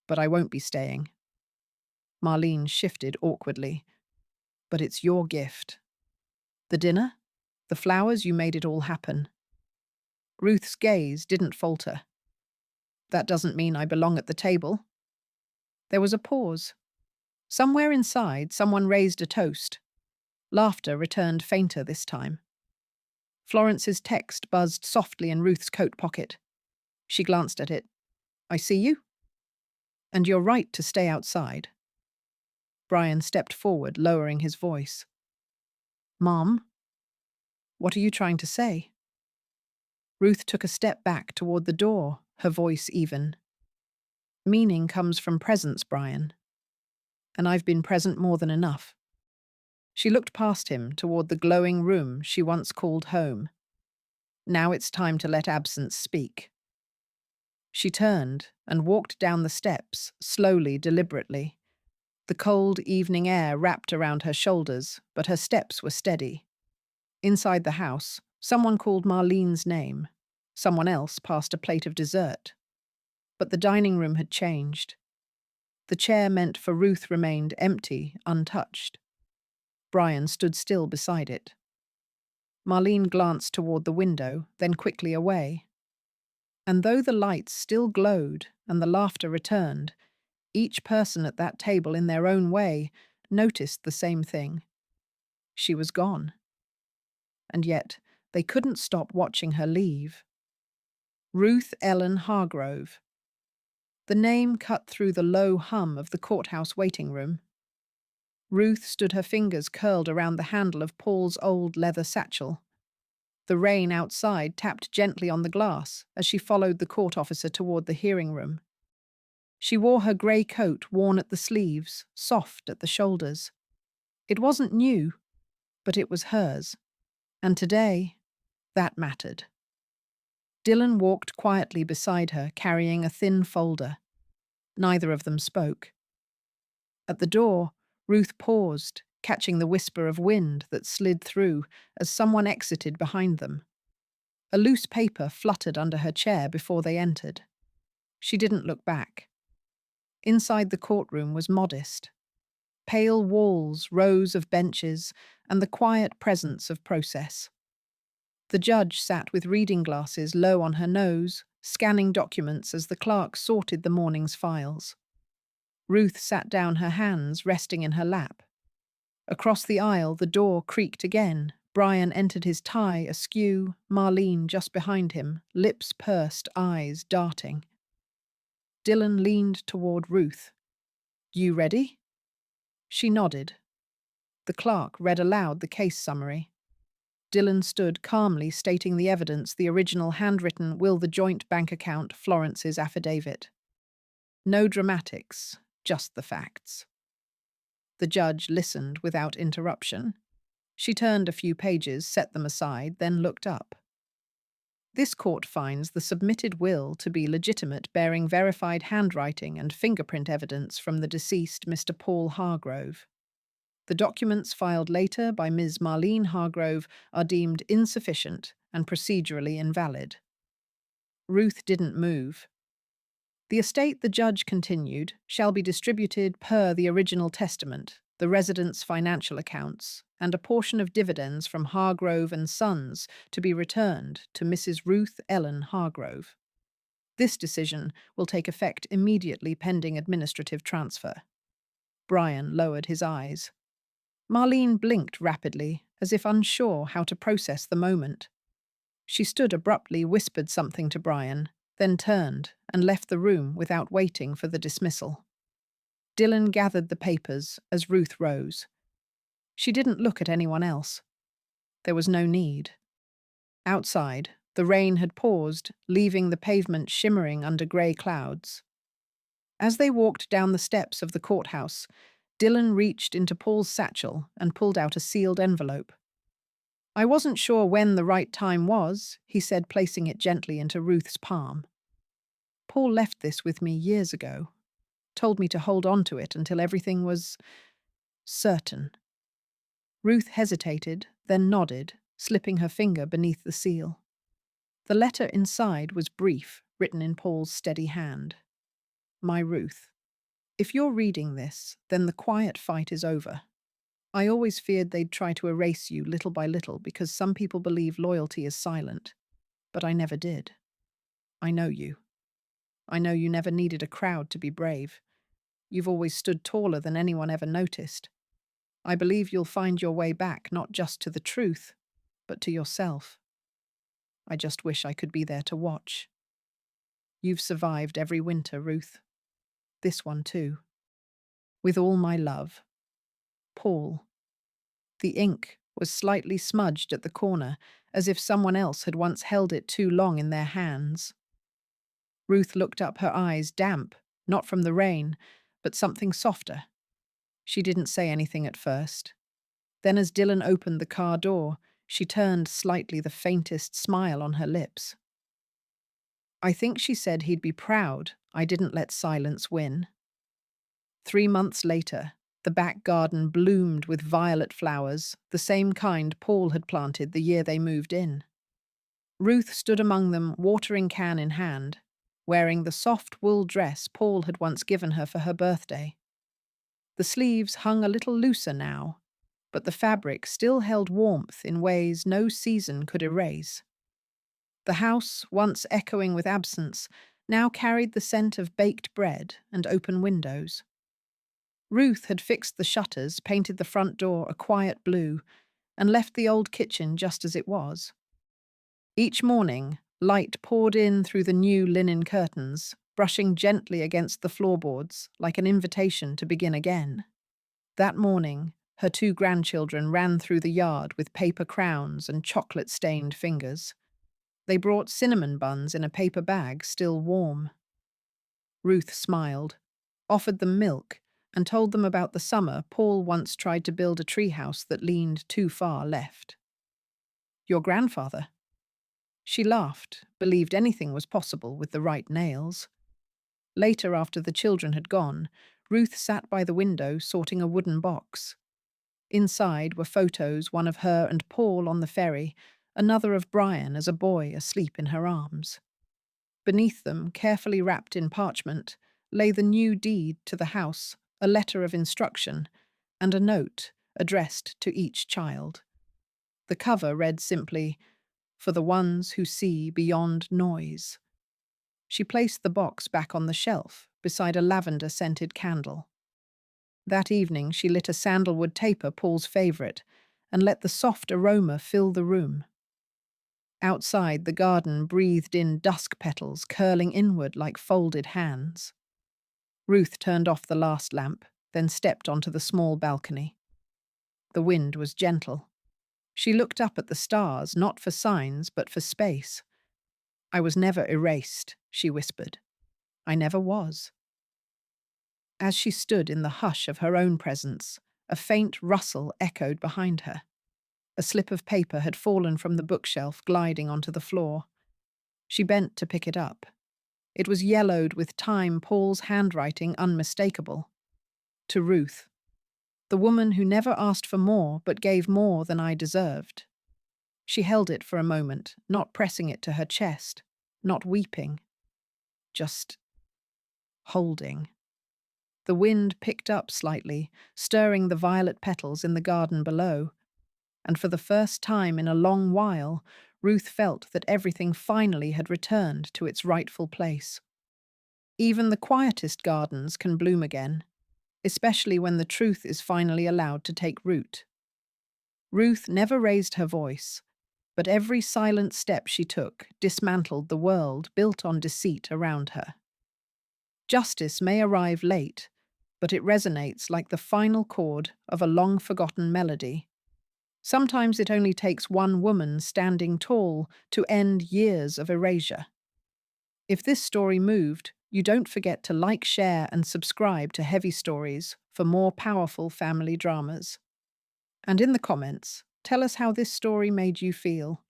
"But I won't be staying." Marlene shifted awkwardly. "But it's your gift." "The dinner? The flowers, you made it all happen." Ruth's gaze didn't falter. "That doesn't mean I belong at the table." There was a pause. Somewhere inside, someone raised a toast. Laughter returned fainter this time. Florence's text buzzed softly in Ruth's coat pocket. She glanced at it. "I see you. And you're right to stay outside." Brian stepped forward, lowering his voice. "Mom, what are you trying to say?" Ruth took a step back toward the door, her voice even. "Meaning comes from presence, Brian. And I've been present more than enough." She looked past him toward the glowing room she once called home. Now it's time to let absence speak. She turned and walked down the steps, slowly, deliberately. The cold evening air wrapped around her shoulders, but her steps were steady. Inside the house, someone called Marlene's name. Someone else passed a plate of dessert. But the dining room had changed. The chair meant for Ruth remained empty, untouched. Brian stood still beside it. Marlene glanced toward the window, then quickly away. And though the lights still glowed and the laughter returned, each person at that table in their own way noticed the same thing. She was gone. And yet, they couldn't stop watching her leave. Ruth Ellen Hargrove. The name cut through the low hum of the courthouse waiting room. Ruth stood, her fingers curled around the handle of Paul's old leather satchel. The rain outside tapped gently on the glass as she followed the court officer toward the hearing room. She wore her grey coat worn at the sleeves, soft at the shoulders. It wasn't new, but it was hers. And today, that mattered. Dylan walked quietly beside her, carrying a thin folder. Neither of them spoke. At the door, Ruth paused, catching the whisper of wind that slid through as someone exited behind them. A loose paper fluttered under her chair before they entered. She didn't look back. Inside the courtroom was modest. Pale walls, rows of benches, and the quiet presence of process. The judge sat with reading glasses low on her nose, scanning documents as the clerk sorted the morning's files. Ruth sat down, her hands resting in her lap. Across the aisle, the door creaked again. Brian entered, his tie askew, Marlene just behind him, lips pursed, eyes darting. Dylan leaned toward Ruth. "You ready?" She nodded. The clerk read aloud the case summary. Dylan stood calmly, stating the evidence, the original handwritten will, the joint bank account, Florence's affidavit. No dramatics, just the facts. The judge listened without interruption. She turned a few pages, set them aside, then looked up. This court finds the submitted will to be legitimate, bearing verified handwriting and fingerprint evidence from the deceased Mr. Paul Hargrove. The documents filed later by Ms. Marlene Hargrove are deemed insufficient and procedurally invalid. Ruth didn't move. The estate, the judge continued, shall be distributed per the original testament, the residents' financial accounts, and a portion of dividends from Hargrove and Sons to be returned to Mrs. Ruth Ellen Hargrove. This decision will take effect immediately pending administrative transfer. Brian lowered his eyes. Marlene blinked rapidly, as if unsure how to process the moment. She stood abruptly, whispered something to Brian, then turned and left the room without waiting for the dismissal. Dylan gathered the papers as Ruth rose. She didn't look at anyone else. There was no need. Outside, The rain had paused, leaving the pavement shimmering under grey clouds. As they walked down the steps of the courthouse, Dylan reached into Paul's satchel and pulled out a sealed envelope. "I wasn't sure when the right time was," he said, placing it gently into Ruth's palm. "Paul left this with me years ago, told me to hold on to it until everything was certain." Ruth hesitated, then nodded, slipping her finger beneath the seal. The letter inside was brief, written in Paul's steady hand. "My Ruth, if you're reading this, then the quiet fight is over. I always feared they'd try to erase you little by little because some people believe loyalty is silent, but I never did. I know you. I know you never needed a crowd to be brave. You've always stood taller than anyone ever noticed. I believe you'll find your way back not just to the truth, but to yourself. I just wish I could be there to watch. You've survived every winter, Ruth. This one too. With all my love. Paul." The ink was slightly smudged at the corner, as if someone else had once held it too long in their hands. Ruth looked up, her eyes damp, not from the rain, but something softer. She didn't say anything at first. Then as Dylan opened the car door, she turned slightly, the faintest smile on her lips. "I think she said he'd be proud I didn't let silence win." 3 months later, the back garden bloomed with violet flowers, the same kind Paul had planted the year they moved in. Ruth stood among them, watering can in hand, wearing the soft wool dress Paul had once given her for her birthday. The sleeves hung a little looser now, but the fabric still held warmth in ways no season could erase. The house, once echoing with absence, now carried the scent of baked bread and open windows. Ruth had fixed the shutters, painted the front door a quiet blue, and left the old kitchen just as it was. Each morning, light poured in through the new linen curtains, brushing gently against the floorboards like an invitation to begin again. That morning, her 2 grandchildren ran through the yard with paper crowns and chocolate-stained fingers. They brought cinnamon buns in a paper bag, still warm. Ruth smiled, offered them milk, and told them about the summer Paul once tried to build a treehouse that leaned too far left. "Your grandfather?" She laughed, believed anything was possible with the right nails. Later, after the children had gone, Ruth sat by the window sorting a wooden box. Inside were photos, one of her and Paul on the ferry, another of Brian as a boy asleep in her arms. Beneath them, carefully wrapped in parchment, lay the new deed to the house, a letter of instruction, and a note addressed to each child. The cover read simply, "For the ones who see beyond noise." She placed the box back on the shelf, beside a lavender-scented candle. That evening she lit a sandalwood taper, Paul's favourite, and let the soft aroma fill the room. Outside, the garden breathed in dusk petals curling inward like folded hands. Ruth turned off the last lamp, then stepped onto the small balcony. The wind was gentle. She looked up at the stars, not for signs, but for space. "I was never erased," she whispered. "I never was." As she stood in the hush of her own presence, a faint rustle echoed behind her. A slip of paper had fallen from the bookshelf, gliding onto the floor. She bent to pick it up. It was yellowed with time, Paul's handwriting unmistakable. To Ruth, the woman who never asked for more but gave more than I deserved. She held it for a moment, not pressing it to her chest, not weeping, just holding. The wind picked up slightly, stirring the violet petals in the garden below, and for the first time in a long while, Ruth felt that everything finally had returned to its rightful place. Even the quietest gardens can bloom again, especially when the truth is finally allowed to take root. Ruth never raised her voice, but every silent step she took dismantled the world built on deceit around her. Justice may arrive late, but it resonates like the final chord of a long-forgotten melody. Sometimes it only takes one woman standing tall to end years of erasure. If this story moved, you don't forget to like, share, and subscribe to Heavy Stories for more powerful family dramas. And in the comments, tell us how this story made you feel.